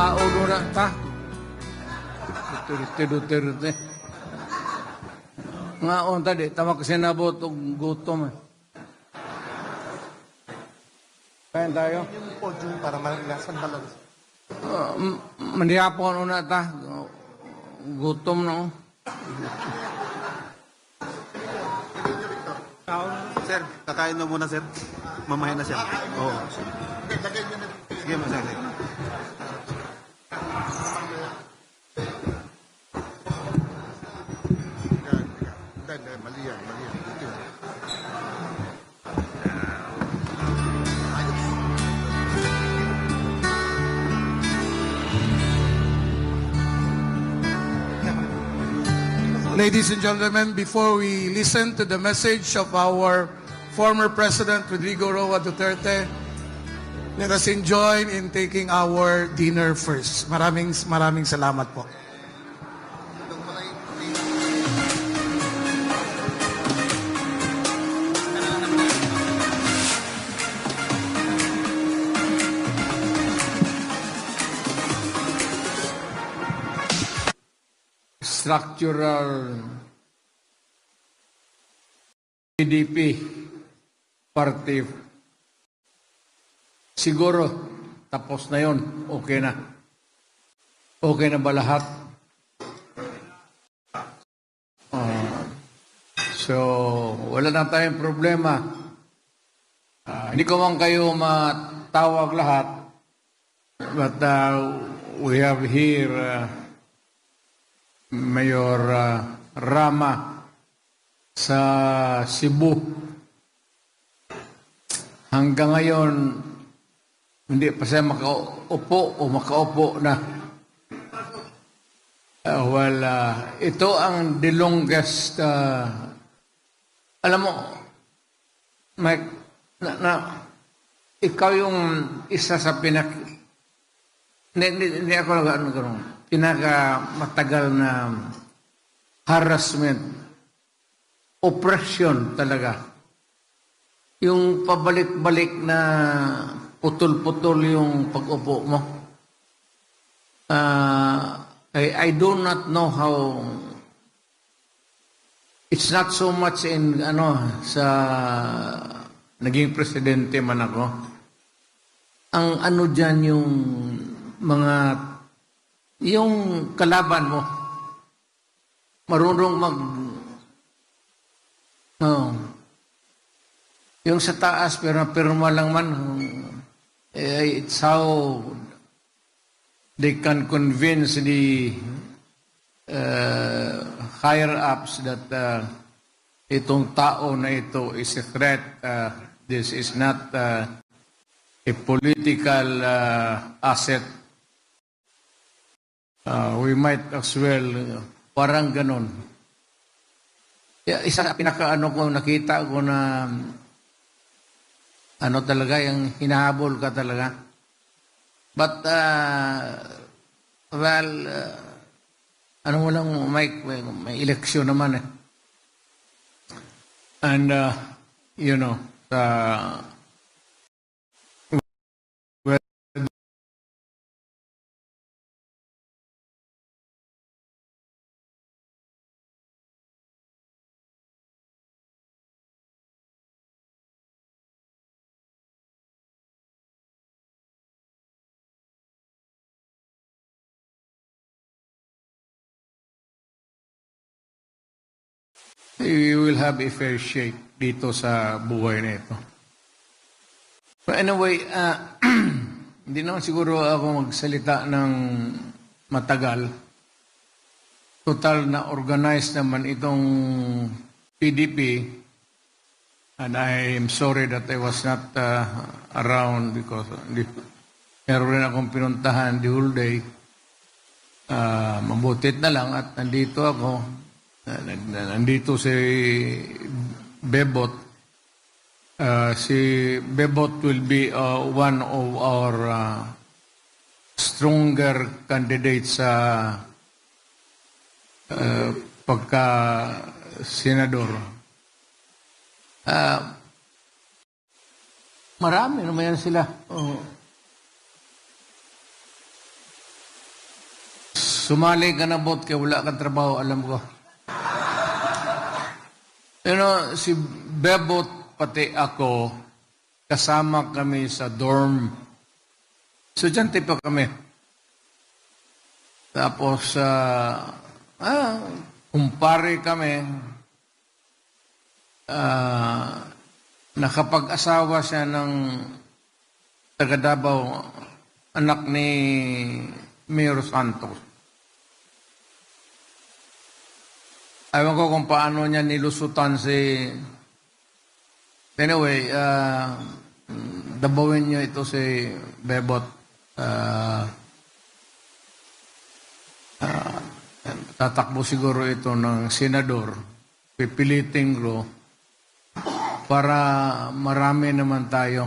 Tao doon na ta. Duterte. Nga on tadi, tama kasi nabot og gutom. Kain tayo. Yung podium para malasan balance. Mandihapon una ta. Gutom na. Sir, kakain na muna, sir. Mamahin na siya. Oo. Sige mo, sir. Mali yan. Dito. Ladies and gentlemen, before we listen to the message of our former President Rodrigo Roa Duterte, let us join in taking our dinner first. Maraming salamat po. Structural PDP party. Siguro, tapos na yon, okay na. Okay na ba lahat? So, wala na tayong problema. Hindi ko man kayo matawag lahat, but we have here Mayor Rama sa Cebu. Hanggang ngayon, hindi pa siya makaupo na. Ito ang the longest, alam mo, Mike, ikaw yung isa sa hindi ako pinakamatagal na harassment, oppression talaga. Yung pabalik-balik na putol-putol yung pag-upo mo. I do not know how. It's not so much in sa naging presidente man ako. Ang diyan yung mga yung kalaban mo marunong yung sa taas pero pirma lang man, it's how they can convince the higher ups that itong tao na ito is a threat. This is not a political asset. We might as well, parang ganon. Isa na ko nakita ko na talaga, yung hinahabol ka talaga. But, mo lang, Mike, may eleksyon naman eh. And, we will have a fair shake dito sa buhay na ito. But anyway, hindi naman siguro ako magsalita ng matagal. Total na organized naman itong PDP, and I am sorry that I was not around because meron rin akong pinuntahan the whole day. Mabutit na lang at nandito ako. Nandito si Bebot. Si Bebot will be one of our stronger candidates sa pagka-senador. Marami naman yan sila. Sumali ka na bot kaya wala kang trabaho, alam ko. Si Bebot pati ako, kasama kami sa dorm. Estudyante pa kami. Tapos, kumpare kami. Nakapag-asawa siya ng taga Davao, anak ni Mayor Santos. Ewan ko kung paano niya nilusutan si... Anyway, dabawin niyo ito si Bebot. Tatakbo siguro ito ng senador. Pipiliting ko para marami naman tayo.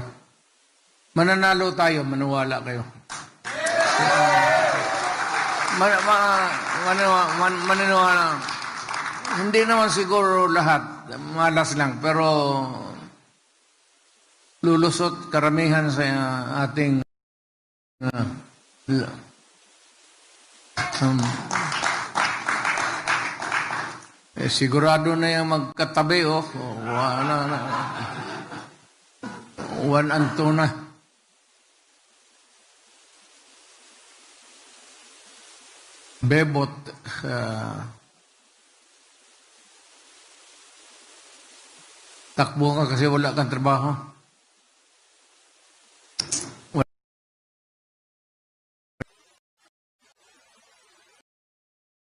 Mananalo tayo, maniwala kayo. Maniniwala. Hindi naman siguro lahat, malas lang, pero lulusot karamihan sa ating sigurado na yung magkatabi, wala na. One and two na. Bebot, takbo ka kasi wala kang trabaho.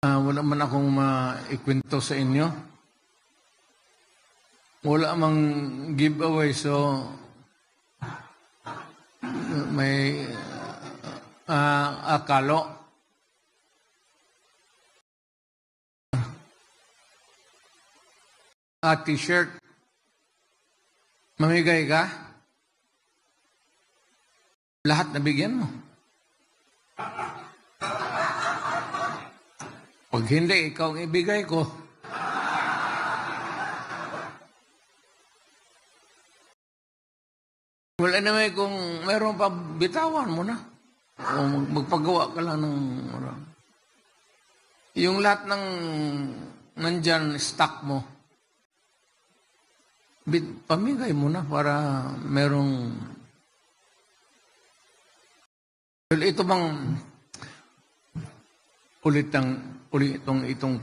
Wala man akong maikwento sa inyo. Wala mang giveaway, so may akalo. T-shirt. Mamigay ka? Lahat nabigyan mo. Pag hindi, ikaw ang ibigay ko. Wala naman kung meron pa, bitawan mo na. O magpagawa ka lang ng... Yung lahat ng nandyan, stock mo, pamigay mo na para merong... Well, ito bang itong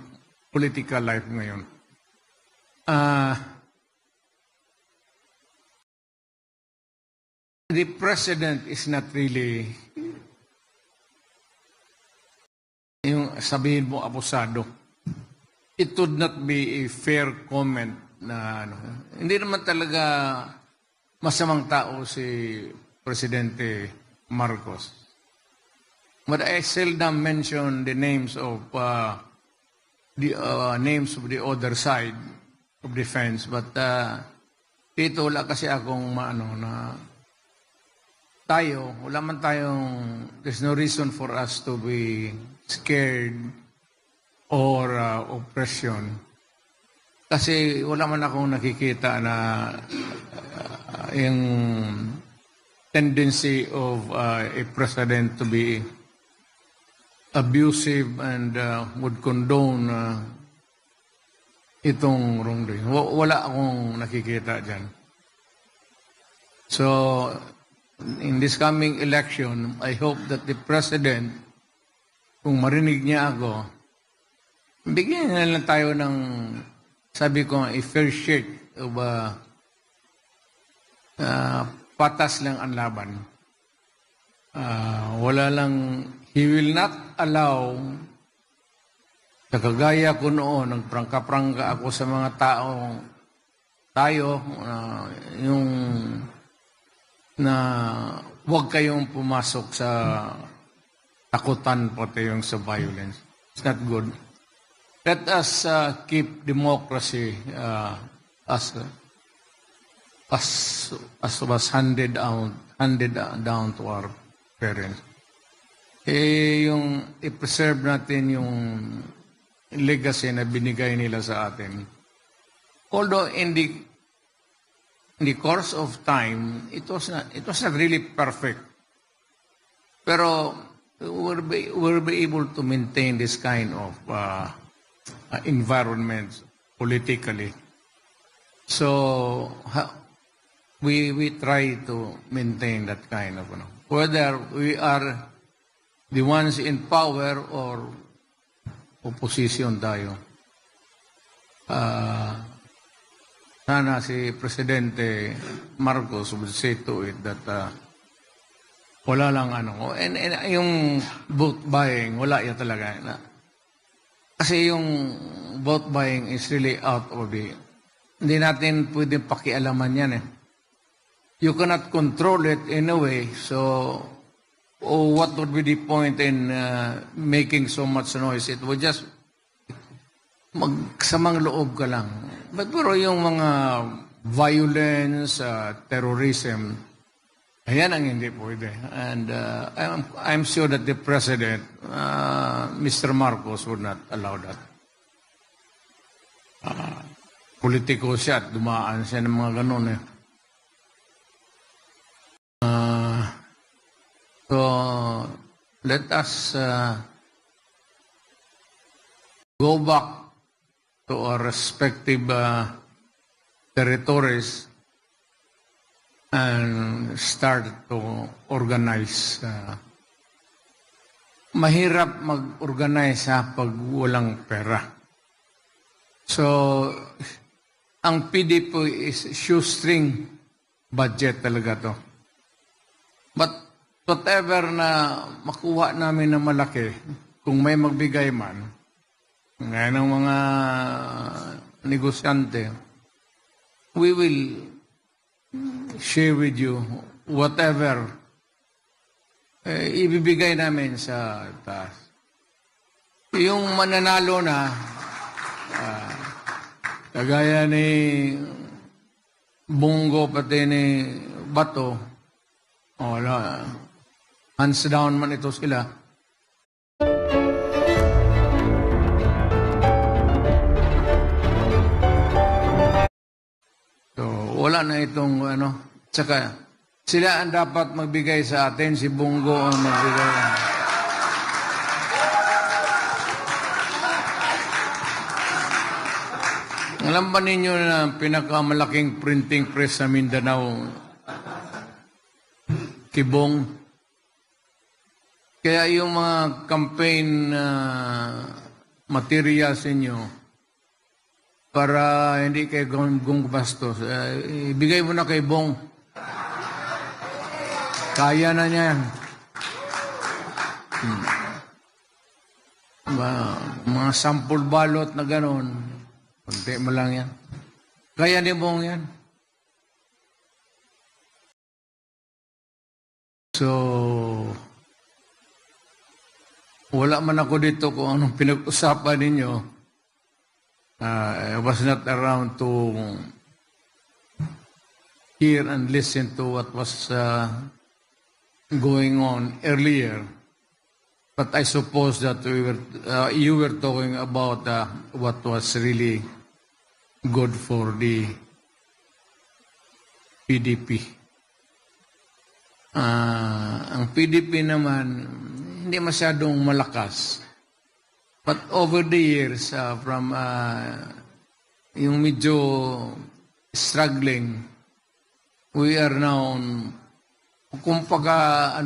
political life ngayon? The president is not really yung sabihin mo abusado. It would not be a fair comment na hindi naman talaga masamang tao si Presidente Marcos. But I seldom mention the names of the other side of the fence. But dito wala kasi akong na tayo, wala man tayong, there's no reason for us to be scared or oppression. Kasi wala man akong nakikita na yung tendency of a president to be abusive and would condone itong wrongdoing. Wala akong nakikita dyan. So, in this coming election, I hope that the president, kung marinig niya ako, bigyan na lang tayo ng, sabi ko, a fair shake of patas lang ang laban. Wala lang, he will not allow, kagaya ko noon, nagprangka-prangka ako sa mga tayo, yung na huwag kayong pumasok sa takutan pati yung sa violence. It's not good. Let us keep democracy as was handed down to our parents. Yung i-preserve natin yung legacy na binigay nila sa atin. Although in the course of time, it was not really perfect. Pero we'll be able to maintain this kind of environment politically. So we try to maintain that kind of, whether we are the ones in power or opposition tayo. Sana si Presidente Marcos would say to it that wala lang and yung vote buying, wala yan talaga. Kasi yung vote buying is really out of the, hindi natin pwedeng pakialaman yan eh. You cannot control it in a way, so what would be the point in making so much noise? It would just magsamang loob ka lang. But pero yung mga violence, terrorism, ayan ang hindi pwede. And I'm sure that the President, Mr. Marcos, would not allow that. Politiko siya at dumaan siya ng mga ganun eh. So, let us go back to our respective territories and start to organize. Mahirap mag-organize pag walang pera. So, ang PDP is shoestring budget talaga to. But whatever na makuha namin na malaki, kung may magbigay man, ngayon ng mga negosyante, we will share with you whatever ibibigay namin sa taas. Yung mananalo na, kagaya ni Bongo pati ni Bato, wala, hands down man ito sila. So, wala na itong tsaka sila ang dapat magbigay sa atin, si Bongo ang magbigay. Alam ba ninyo na pinakamalaking printing press sa Mindanao, Kibong? Kaya yung mga campaign materials inyo, para hindi kayo gumbastos, ibigay mo na kay Bong. Kaya na niya yan. Mga sample balot na gano'n, pagti mo lang yan. Kaya ni Bong yan. So, wala man ako dito kung anong pinag-usapan ninyo. I was not around to hear and listen to what was going on earlier. But I suppose that you were talking about what was really good for the PDP. Ang PDP naman, hindi masyadong malakas. But over the years, from yung medyo struggling, we are now, kumbaga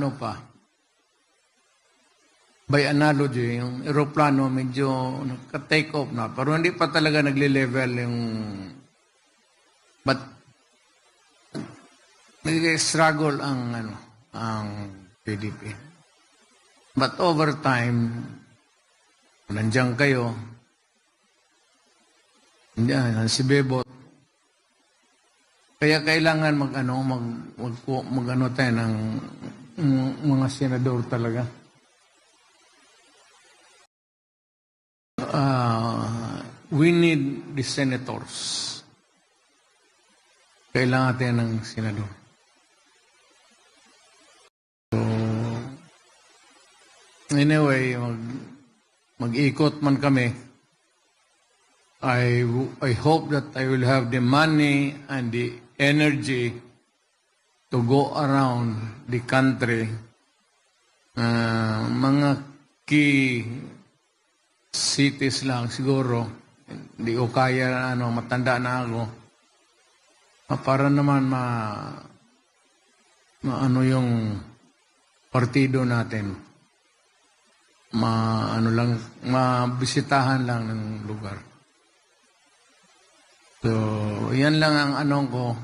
by analogy, yung aeroplano medyo nagka-take off na, pero hindi pa talaga nagle-level yung, but nag-struggle ang PDP. But over time, nandiyan kayo, nandiyan si Bebot. Kaya kailangan mag tayo ng mga senador talaga. We need the senators. Kailangan natin ng senador. So, anyway, mag-ikot man kami, I hope that I will have the money and the energy to go around the country Mga key cities lang siguro. Hindi ko kaya, matanda na ako. Para naman ano yung partido natin. Mabisitahan lang ng lugar. So, yan lang ang anong ko.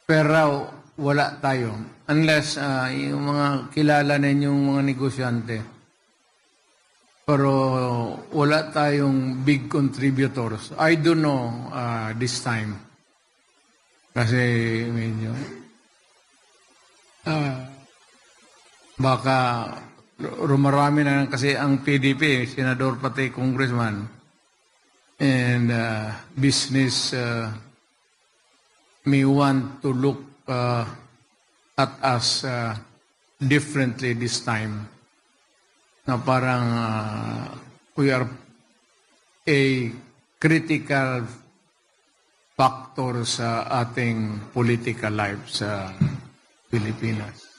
Pero wala tayo. Unless yung mga kilala ninyong mga negosyante. Pero wala tayong big contributors. I don't know this time. Kasi medyo baka rumarami na kasi ang PDP, senador pati congressman, and business may want to look at us differently this time. Na parang we are a critical factor sa ating political life sa Pilipinas.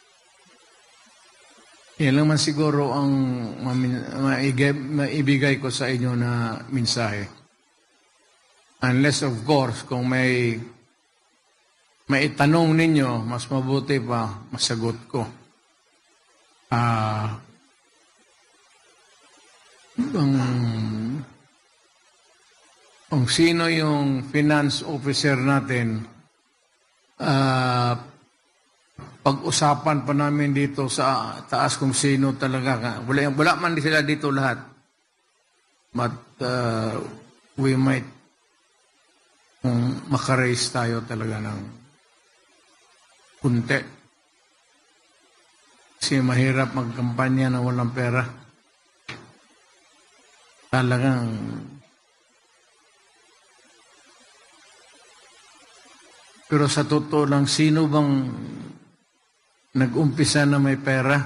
Yan lang man siguro ang maibigay ko sa inyo na mensahe. Unless of course, kung may itanong ninyo, mas mabuti pa masagot ko. Kung sino yung finance officer natin, pag-usapan pa namin dito sa taas kung sino talaga. Wala man sila dito lahat. But we might makaraise tayo talaga ng kunti. Kasi mahirap magkampanya na walang pera. Talagang pero sa totoo lang, sino bang nag-umpisa na may pera?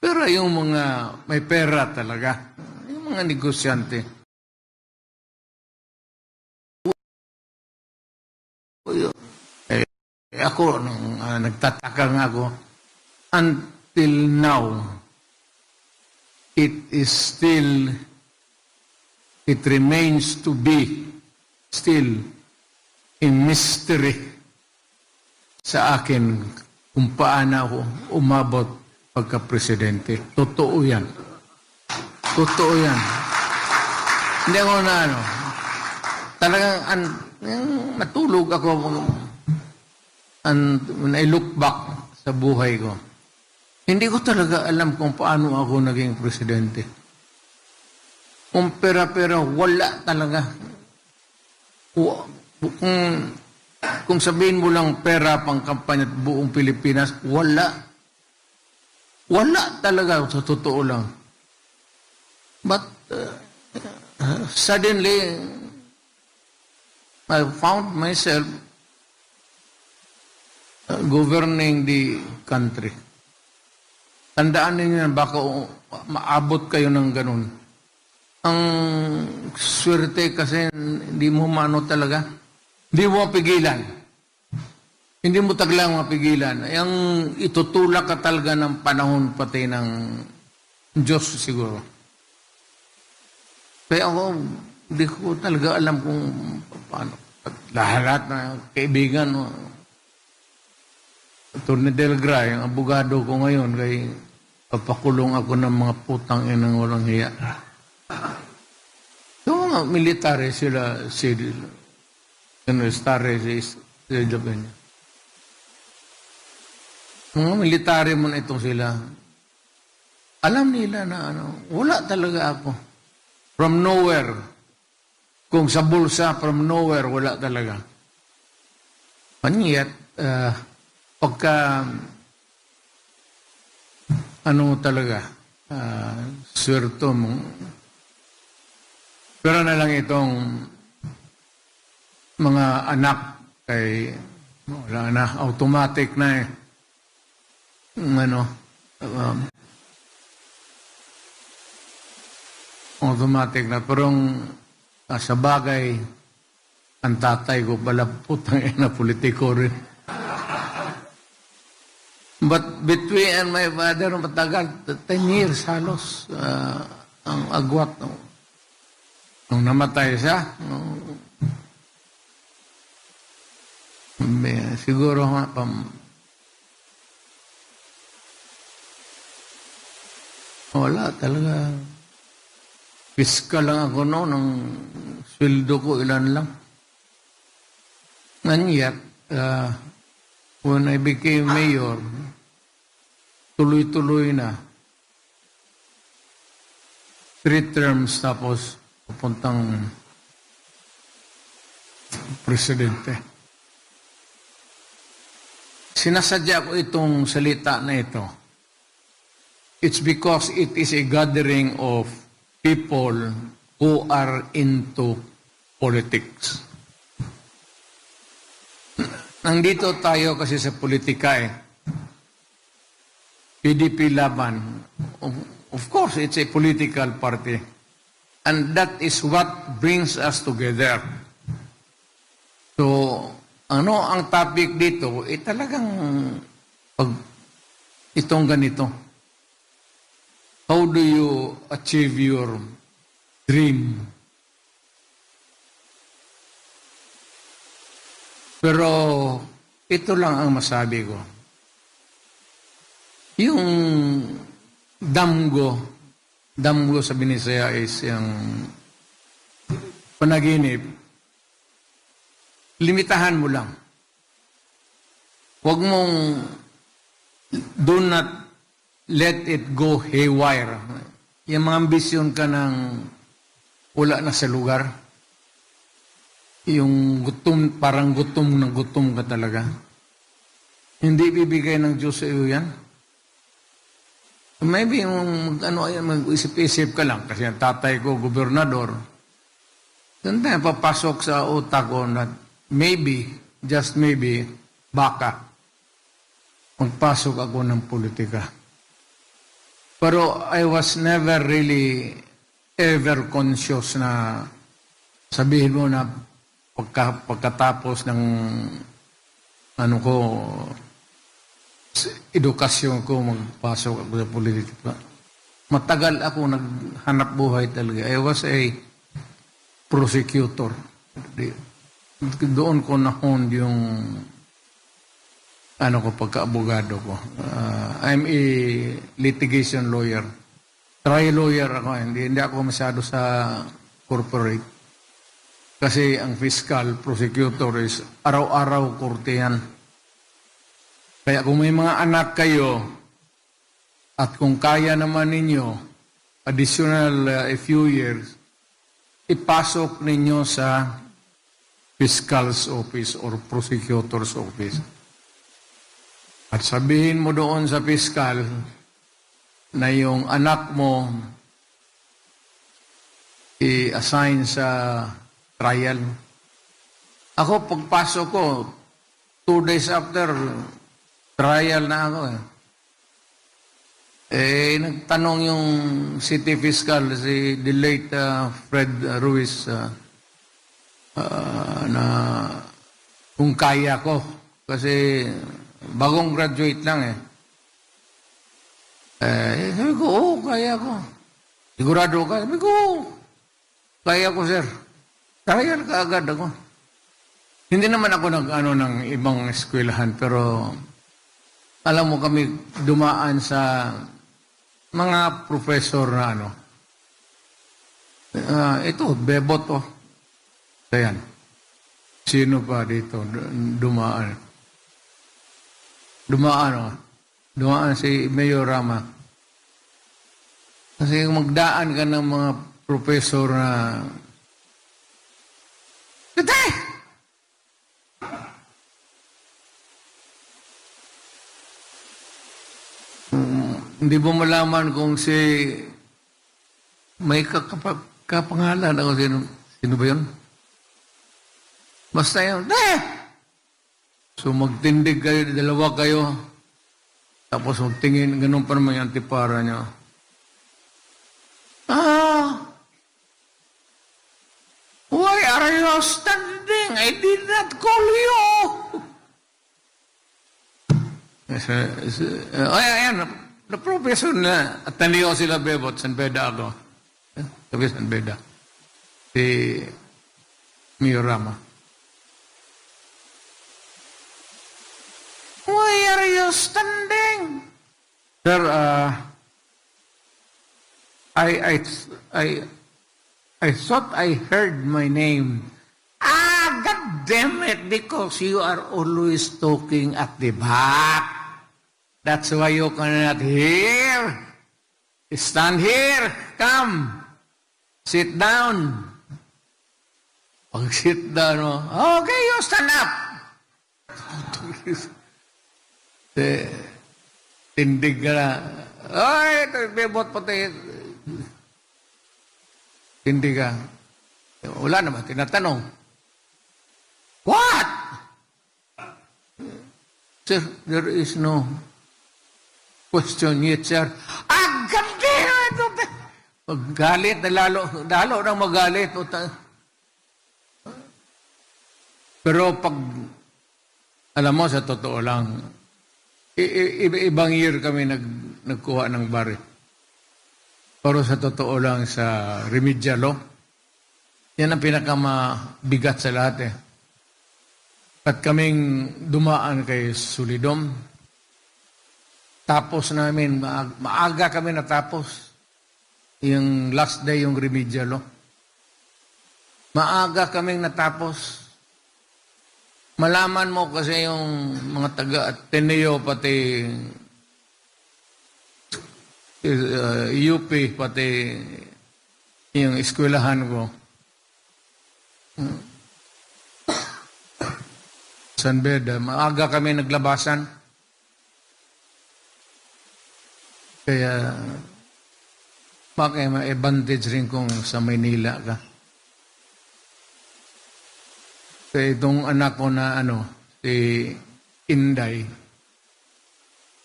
Pero yung mga may pera talaga, yung mga negosyante. Ako, nagtataka nga ako, until now, it remains to be still a mystery sa akin kung paano ako umabot pagka-presidente. Totoo yan. Totoo yan. Hindi ako talagang matulog ako when I look back sa buhay ko. Hindi ko talaga alam kung paano ako naging presidente. Kung pera-pera, wala talaga. Kung sabihin mo lang pera pang kampanya at buong Pilipinas, wala. Wala talaga, sa totoo lang. But suddenly, I found myself governing the country. Tandaan ninyo yan, baka maabot kayo ng ganun. Ang swerte kasi hindi mo talaga. Hindi mo mapigilan. Hindi mo taglang mapigilan. Ang itutulak ka talaga ng panahon pati ng Diyos siguro. Kaya ako, hindi ko talaga alam kung paano. Lahat na kaibigan, Atty. Delgra, yung abogado ko ngayon, kay papakulong ako ng mga putang inang walang hiya. Yung mga military sila, mga military mo na itong sila, alam nila na wala talaga ako. From nowhere. Kung sa bulsa, from nowhere, wala talaga. Panyat, pagka talaga, swerte mo. Pero na lang itong mga anak kay wala na, automatic na automatic na. Pero sa bagay, ang tatay ko pala putang ina politiko rin. But between and my father, matagal, 10 years halos, ang agwat. Nung namatay siya, siguro nga, wala talaga. Piskal lang ako noon, ang sweldo ko ilan lang. And yet, when I became mayor, tuloy-tuloy na. 3 terms tapos papuntang presidente. Sinasadya ko itong salita na ito. It's because it is a gathering of people who are into politics. Nandito tayo kasi sa politika eh. PDP Laban. Of course, it's a political party. And that is what brings us together. So, ano ang topic dito? Talagang itong ganito. How do you achieve your dream? Pero ito lang ang masabi ko. Yung damgo sa Binisaya is yung panaginip, limitahan mo lang. Huwag mong do not let it go haywire. Yung mga ambisyon ka ng wala na sa lugar. Yung gutom, parang gutom ka talaga. Hindi bibigay ng Diyos sa iyo yan. Maybe mag-isip-isip ka lang kasi ang tatay ko, gobernador. Doon tayo papasok sa utak ko na maybe, just maybe, baka magpasok ako ng politika. Pero I was never really ever conscious na sabihin mo na pagkatapos ng edukasyon ko, magpasok ako sa politika. Matagal ako naghanap buhay talaga. I was a prosecutor. Doon ko nahon yung pagka-abogado ko. I'm a litigation lawyer. Trial lawyer ako. Hindi ako masyado sa corporate. Kasi ang fiscal prosecutor is araw-araw korte yan. Kaya kung may mga anak kayo at kung kaya naman ninyo additional a few years, ipasok ninyo sa fiscal's office or prosecutor's office. At sabihin mo doon sa piskal na yung anak mo i-assign sa trial. Ako, pagpasok ko, 2 days after, trial na ako nagtanong yung city fiscal, si the late Fred Ruiz, na kung kaya ko. Kasi bagong graduate lang sabi ko, kaya ko. Sigurado ka? Sabi ko, kaya ko, sir. Trial ka agad ako. Hindi naman ako ng ibang eskwelahan, pero alam mo kami dumaan sa mga professor na ito, bebot to. Ayan. Sino pa dito dumaan? Dumaan si Mayor Rama. Kasi magdaan ka ng mga professor na Tatay! Hindi mo malaman kung may kapangalan ako sino ba yun? Basta yun, So magtindig kayo, dalawa kayo, tapos magtingin, ganun pa naman yung antipara niya. Why are you standing? I did not call you. Ayan, na professor na, at naliw sila bebot, San Beda ako. Sabi San Beda. Si Miorama. Why are you standing? Sir, I thought I heard my name. God damn it, because you are always talking at the back. That's why you cannot hear. Stand here. Come. Sit down. Pag sit down, okay, you stand up. Tindig ka na. Ay, bebot pati. Tindig ka. Wala naman, tinatanong. What? Sir, there is no question yet, sir. Ganda ito. Magalit na lalo nang magalit. Pero pag, alam mo, sa totoo lang, ibang year kami nagkuha ng barit. Pero sa totoo lang, sa remedial law, yan ang pinakamabigat sa lahat eh. At kaming dumaan kay Sulidom, tapos namin, maaga kami natapos. Yung last day, yung remedial law. Maaga kaming natapos. Malaman mo kasi yung mga taga-Ateneo, pati UP, pati yung eskwelahan ko. San Beda, maaga kami naglabasan. Kaya, bakit may advantage rin kung sa Maynila ka. Kaya itong anak ko na si Inday,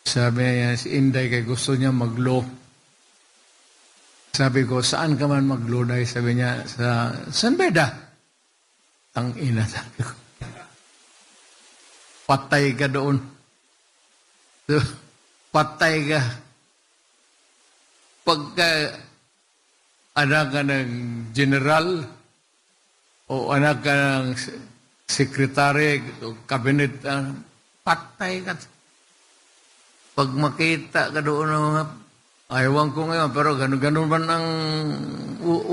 sabi niya, si Inday kay gusto niya mag-law. Sabi ko, saan ka man mag-law? Sabi niya, sa San Beda. Ang ina, sabi ko. Patay ka doon. Patay ka. Pagka anak ka ng general o anak ka ng sekretary o cabinet, patay ka. Pag makita ka doon, ayawan ko ngayon, pero ganun man ang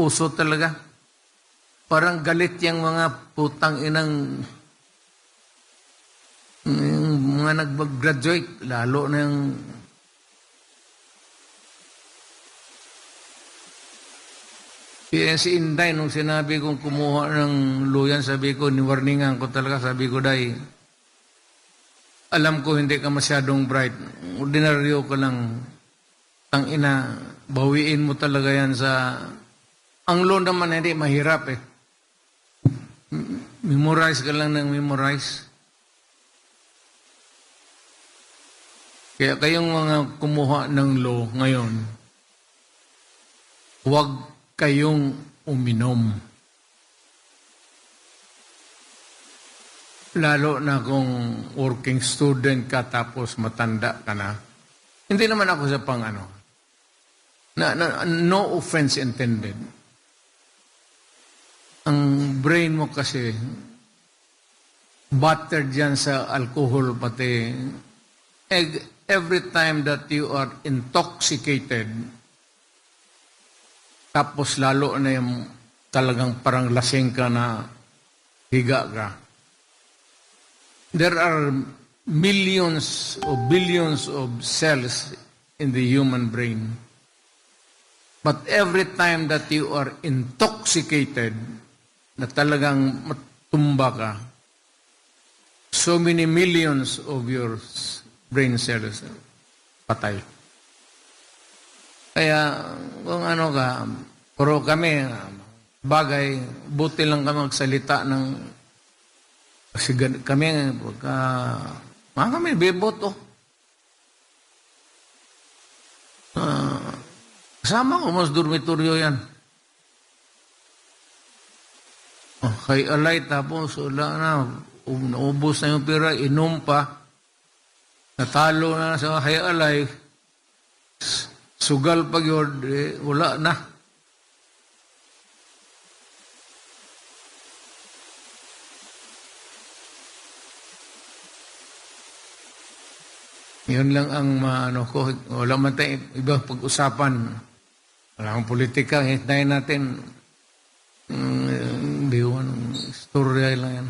uso talaga. Parang galit yung mga putang inang yung mga nag-graduate, lalo na yung si Inday, nung sinabi kong kumuha ng luyan, sabi ko, niwarningan ko talaga, sabi ko, Day, alam ko hindi ka masyadong bright. Ordinaryo ka lang. Ang ina, bawiin mo talaga yan sa... Ang law naman hindi mahirap eh. Memorize ka lang ng memorize. Kaya kayong mga kumuha ng law ngayon, huwag kayong uminom. Lalo na kung working student ka tapos matanda ka na. Hindi naman ako sa pang no offense intended. Ang brain mo kasi battered dyan sa alcohol pati. Every time that you are intoxicated, tapos lalo na yung talagang parang lasing ka na higa ka, there are millions or billions of cells in the human brain. But every time that you are intoxicated, na talagang matumba ka, so many millions of your brain cells patay. Kaya kung ka, pero kami, bagay, buti lang kami magsalita ng kasi kami, kami bebot kasama ko mas dormitoryo yan. Kay alay tapos wala na, naubos na yung pera, inom pa. natalo na sa hayalay, sugal pag yun, wala na. Yun lang ang maano ko. Wala man tayong ibang pag-usapan. Wala akong politika. Hintayin natin biwan ng istorya lang yan.